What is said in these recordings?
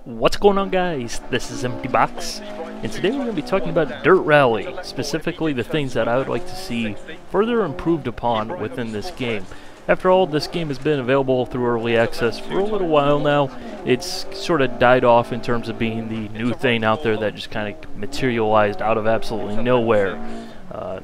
What's going on, guys? This is Empty Box, and today we're going to be talking about Dirt Rally, specifically the things that I would like to see further improved upon within this game. After all, this game has been available through early access for a little while now. It's sort of died off in terms of being the new thing out there that just kind of materialized out of absolutely nowhere.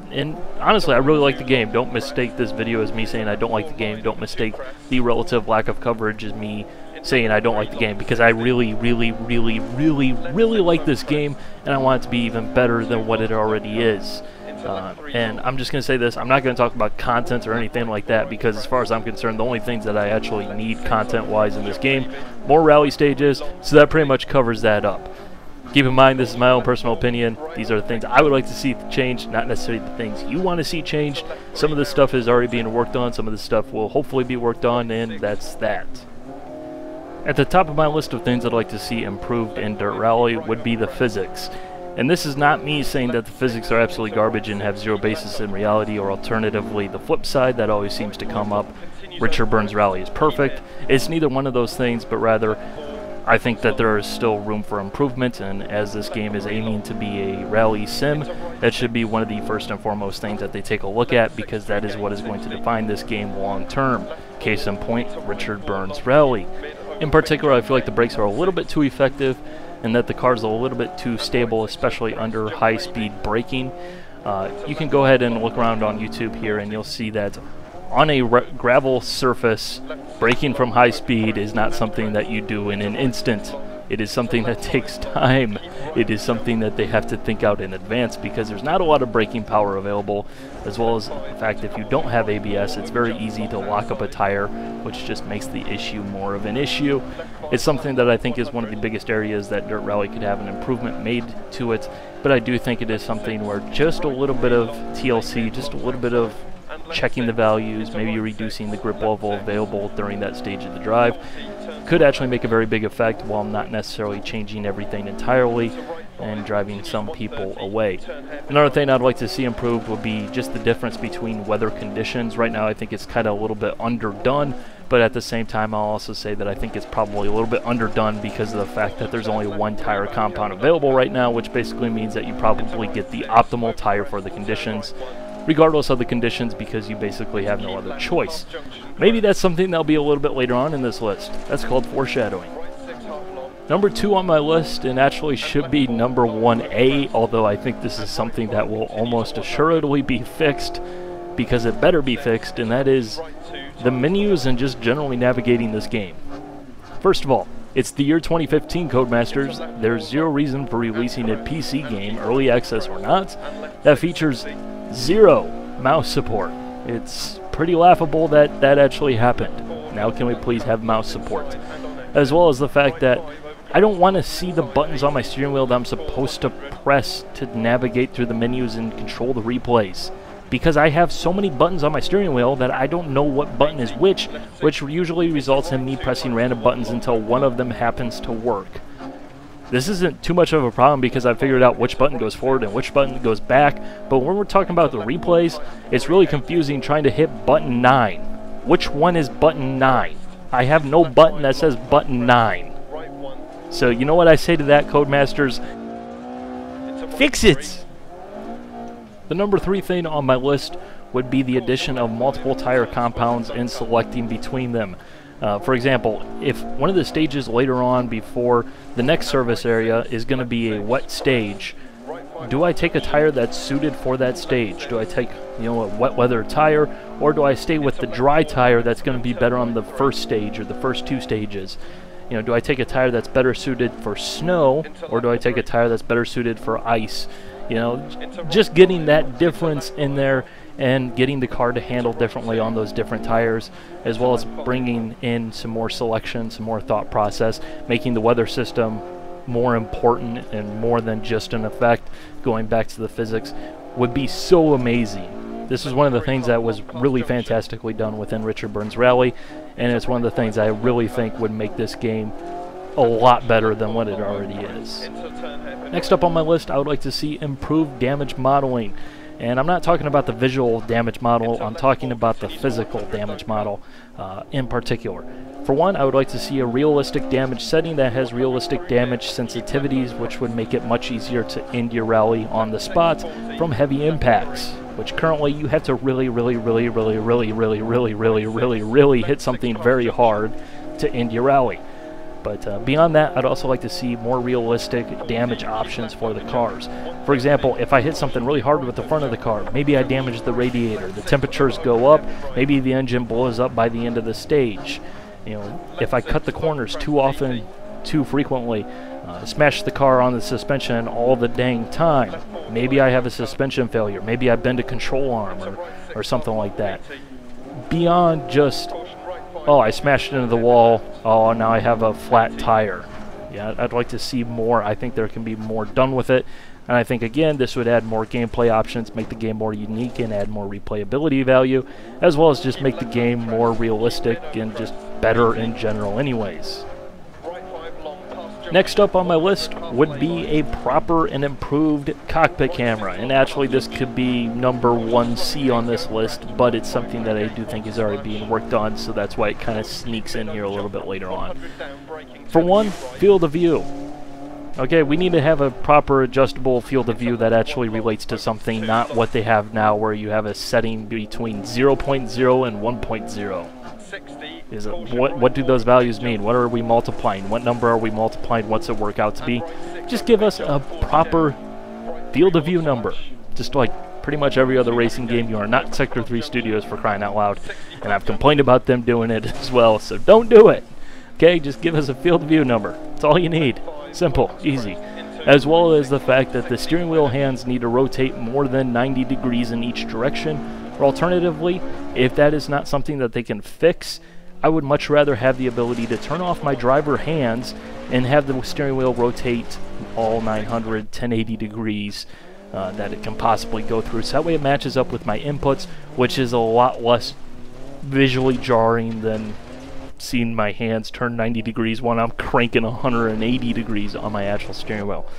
And honestly, I really like the game. Don't mistake this video as me saying I don't like the game. Don't mistake the relative lack of coverage as me saying I don't like the game, because I really like this game, and I want it to be even better than what it already is. And I'm just going to say this, I'm not going to talk about content or anything like that, because as far as I'm concerned, the only things that I actually need content-wise in this game, more rally stages, so that pretty much covers that up. Keep in mind, this is my own personal opinion. These are the things I would like to see changed, not necessarily the things you want to see changed. Some of this stuff is already being worked on, some of this stuff will hopefully be worked on, and that's that. At the top of my list of things I'd like to see improved in Dirt Rally would be the physics. And this is not me saying that the physics are absolutely garbage and have zero basis in reality, or alternatively the flip side that always seems to come up, Richard Burns Rally is perfect. It's neither one of those things, but rather I think that there is still room for improvement, and as this game is aiming to be a rally sim, that should be one of the first and foremost things that they take a look at, because that is what is going to define this game long term. Case in point, Richard Burns Rally. In particular, I feel like the brakes are a little bit too effective, and that the car's a little bit too stable, especially under high-speed braking. You can go ahead and look around on YouTube here, and you'll see that on a gravel surface, braking from high speed is not something that you do in an instant. It is something that takes time. It is something that they have to think out in advance, because there's not a lot of braking power available, as well as the fact if you don't have ABS, it's very easy to lock up a tire, which just makes the issue more of an issue. It's something that I think is one of the biggest areas that Dirt Rally could have an improvement made to it, but I do think it is something where just a little bit of TLC, just a little bit of checking the values, maybe reducing the grip level available during that stage of the drive, could actually make a very big effect, while not necessarily changing everything entirely and driving some people away. Another thing I'd like to see improved would be just the difference between weather conditions. Right now I think it's kind of a little bit underdone, but at the same time I'll also say that I think it's probably a little bit underdone because of the fact that there's only one tire compound available right now, which basically means that you probably get the optimal tire for the conditions, regardless of the conditions, because you basically have no other choice. Maybe that's something that'll be a little bit later on in this list. That's called foreshadowing. Number 2 on my list, and actually should be number 1A, although I think this is something that will almost assuredly be fixed, because it better be fixed, and that is the menus and just generally navigating this game. First of all, it's the year 2015, Codemasters. There's zero reason for releasing a PC game, early access or not, that features zero mouse support. It's pretty laughable that that actually happened. Now can we please have mouse support? As well as the fact that I don't want to see the buttons on my steering wheel that I'm supposed to press to navigate through the menus and control the replays, because I have so many buttons on my steering wheel that I don't know what button is which usually results in me pressing random buttons until one of them happens to work. This isn't too much of a problem because I figured out which button goes forward and which button goes back, but when we're talking about the replays, it's really confusing trying to hit button 9. Which one is button 9? I have no button that says button 9. So you know what I say to that, Codemasters? Fix it! The number 3 thing on my list would be the addition of multiple tire compounds and selecting between them. For example, if one of the stages later on before the next service area is going to be a wet stage, do I take a tire that's suited for that stage? Do I take, a wet weather tire, or do I stay with the dry tire that's going to be better on the first stage or the first 2 stages? Do I take a tire that's better suited for snow, or do I take a tire that's better suited for ice? Just getting that difference in there and getting the car to handle differently on those different tires, as well as bringing in some more selection, some more thought process, making the weather system more important and more than just an effect, going back to the physics, would be so amazing. This is one of the things that was really fantastically done within Richard Burns Rally, and it's one of the things I really think would make this game a lot better than what it already is. Next up on my list, I would like to see improved damage modeling. And I'm not talking about the visual damage model, I'm talking about the physical damage model in particular. For one, I would like to see a realistic damage setting that has realistic damage sensitivities, which would make it much easier to end your rally on the spot from heavy impacts, which currently you have to really hit something very hard to end your rally. But beyond that, I'd also like to see more realistic damage options for the cars. For example, if I hit something really hard with the front of the car, maybe I damage the radiator, the temperatures go up, maybe the engine blows up by the end of the stage. You know, if I cut the corners too often, too frequently, smash the car on the suspension all the dang time, maybe I have a suspension failure, maybe I bend a control arm or something like that. Beyond just, oh, I smashed into the wall, oh, now I have a flat tire. Yeah, I'd like to see more. I think there can be more done with it. And I think, again, this would add more gameplay options, make the game more unique, and add more replayability value, as well as just make the game more realistic and just better in general anyways. Next up on my list would be a proper and improved cockpit camera. And actually this could be number 1C on this list, but it's something that I do think is already being worked on, so that's why it kind of sneaks in here a little bit later on. For one, field of view. Okay, we need to have a proper adjustable field of view that actually relates to something, not what they have now where you have a setting between 0.0 and 1.0. Is it, what do those values mean? What are we multiplying? What number are we multiplying? What's it work out to be? Just give us a proper field of view number. Just like pretty much every other racing game. You are not Sector 3 Studios, for crying out loud. And I've complained about them doing it as well, so don't do it. Okay, just give us a field of view number. That's all you need. Simple, easy. As well as the fact that the steering wheel hands need to rotate more than 90 degrees in each direction. Or alternatively, if that is not something that they can fix, I would much rather have the ability to turn off my driver hands and have the steering wheel rotate all 900, 1080 degrees that it can possibly go through. So that way it matches up with my inputs, which is a lot less visually jarring than seeing my hands turn 90 degrees when I'm cranking 180 degrees on my actual steering wheel.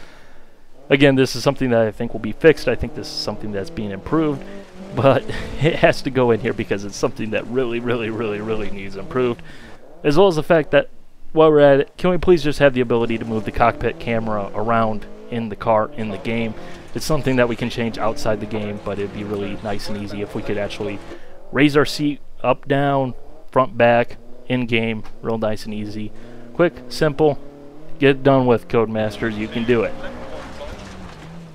Again, this is something that I think will be fixed. I think this is something that's being improved, but it has to go in here because it's something that really needs improved. As well as the fact that while we're at it, can we please just have the ability to move the cockpit camera around in the car, in the game? It's something that we can change outside the game, but it'd be really nice and easy if we could actually raise our seat up, down, front, back, in-game, real nice and easy. Quick, simple, get it done with, Codemasters, you can do it.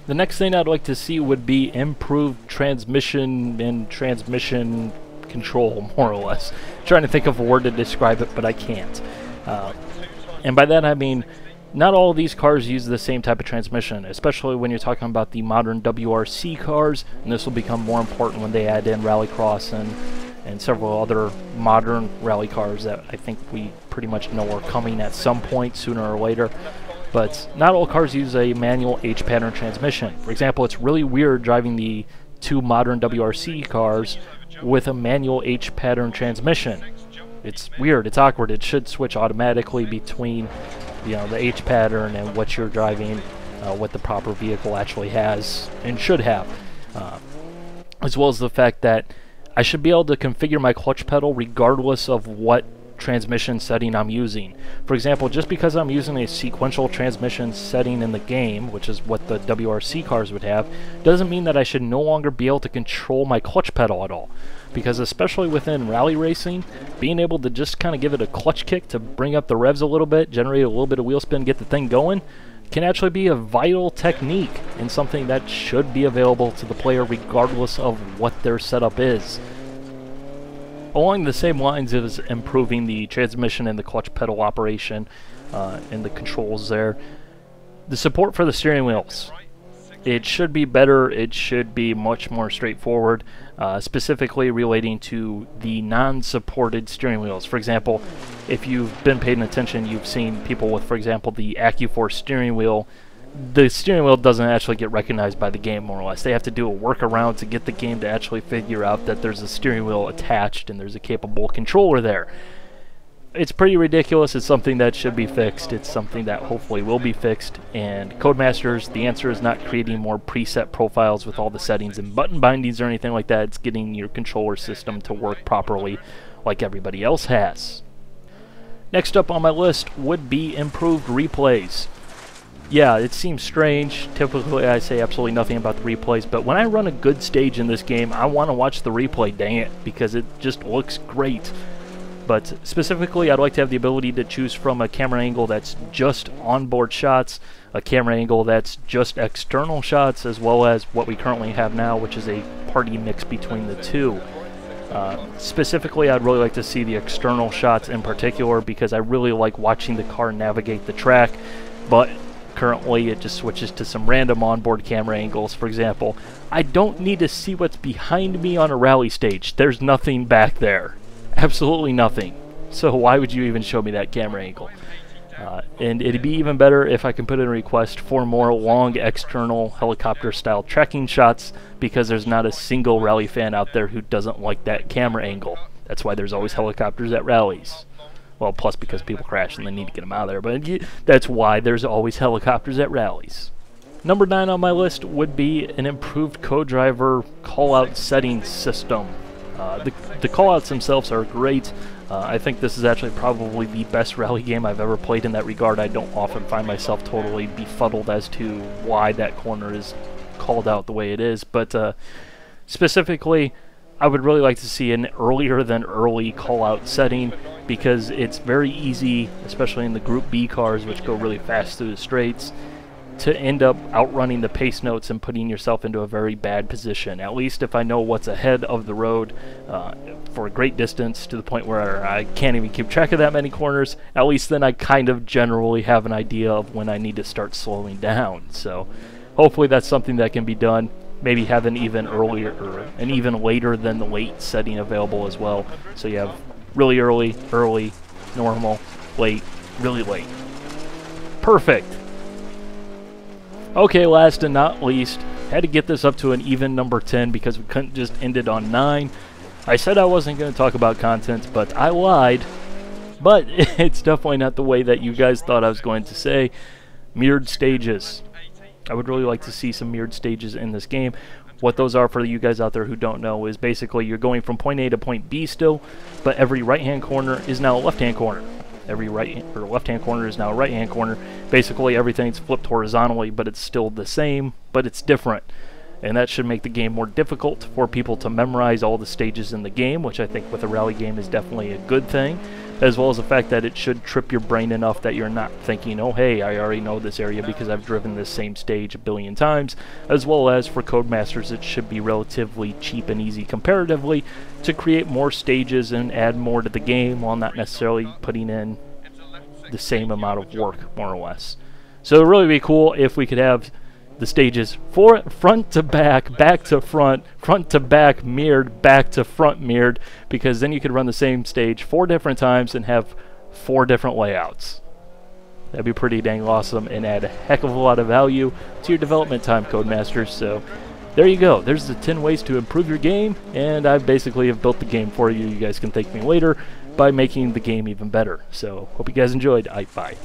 The next thing I'd like to see would be improved transmission and transmission control, more or less. I'm trying to think of a word to describe it, but I can't. And by that I mean, not all of these cars use the same type of transmission, especially when you're talking about the modern WRC cars, and this will become more important when they add in Rallycross and several other modern rally cars that I think we pretty much know are coming at some point sooner or later. But not all cars use a manual H-pattern transmission. For example, it's really weird driving the two modern WRC cars with a manual H-pattern transmission. It's weird, it's awkward. It should switch automatically between, you know, the H-pattern and what you're driving, what the proper vehicle actually has and should have. As well as the fact that I should be able to configure my clutch pedal regardless of what transmission setting I'm using. For example, just because I'm using a sequential transmission setting in the game, which is what the WRC cars would have, doesn't mean that I should no longer be able to control my clutch pedal at all. Because especially within rally racing, being able to just kind of give it a clutch kick to bring up the revs a little bit, generate a little bit of wheel spin, get the thing going, can actually be a vital technique and something that should be available to the player regardless of what their setup is. Along the same lines as improving the transmission and the clutch pedal operation and the controls there, the support for the steering wheels. It should be better, it should be much more straightforward, specifically relating to the non-supported steering wheels. For example, if you've been paying attention, you've seen people with, for example, the AccuForce steering wheel. The steering wheel doesn't actually get recognized by the game, more or less. They have to do a workaround to get the game to actually figure out that there's a steering wheel attached and there's a capable controller there. it's pretty ridiculous. It's something that should be fixed. It's something that hopefully will be fixed. And Codemasters, the answer is not creating more preset profiles with all the settings and button bindings or anything like that. It's getting your controller system to work properly like everybody else has. Next up on my list would be improved replays. Yeah, it seems strange. Typically I say absolutely nothing about the replays, but when I run a good stage in this game, I want to watch the replay, dang it, because it just looks great. But specifically, I'd like to have the ability to choose from a camera angle that's just onboard shots, a camera angle that's just external shots, as well as what we currently have now, which is a party mix between the two. Specifically, I'd really like to see the external shots in particular, because I really like watching the car navigate the track, but currently it just switches to some random onboard camera angles. For example, I don't need to see what's behind me on a rally stage. There's nothing back there. Absolutely nothing. So why would you even show me that camera angle? And it'd be even better if I can put in a request for more long external helicopter style tracking shots, because there's not a single rally fan out there who doesn't like that camera angle. That's why there's always helicopters at rallies. Well, plus because people crash and they need to get them out of there, but that's why there's always helicopters at rallies. Number 9 on my list would be an improved co-driver call-out setting system. The callouts themselves are great. I think this is actually probably the best rally game I've ever played in that regard. I don't often find myself totally befuddled as to why that corner is called out the way it is, but specifically, I would really like to see an earlier than early call-out setting, because it's very easy, especially in the Group B cars, which go really fast through the straights, to end up outrunning the pace notes and putting yourself into a very bad position. At least if I know what's ahead of the road for a great distance, to the point where I can't even keep track of that many corners, at least then I kind of generally have an idea of when I need to start slowing down. So hopefully that's something that can be done. Maybe have an even earlier or an even later than the late setting available as well. So you have really early, early, normal, late, really late. Perfect. Okay, last and not least, had to get this up to an even number 10 because we couldn't just end it on 9. I said I wasn't going to talk about content, but I lied. But it's definitely not the way that you guys thought I was going to say. Mirrored stages. I would really like to see some mirrored stages in this game. What those are, for you guys out there who don't know, is basically you're going from point A to point B still, but every right-hand corner is now a left-hand corner. Every right or left-hand corner is now a right-hand corner. Basically, everything's flipped horizontally, but it's still the same, but it's different. And that should make the game more difficult for people to memorize all the stages in the game, which I think with a rally game is definitely a good thing, as well as the fact that it should trip your brain enough that you're not thinking, oh hey, I already know this area because I've driven this same stage a billion times, as well as for Codemasters it should be relatively cheap and easy comparatively to create more stages and add more to the game while not necessarily putting in the same amount of work, more or less. So it would really be cool if we could have the stages front to back, back to front, front to back mirrored, back to front mirrored, because then you could run the same stage 4 different times and have 4 different layouts. That'd be pretty dang awesome and add a heck of a lot of value to your development time, Codemasters. So there you go. There's the 10 ways to improve your game, and I basically have built the game for you. You guys can thank me later by making the game even better. So hope you guys enjoyed. Bye.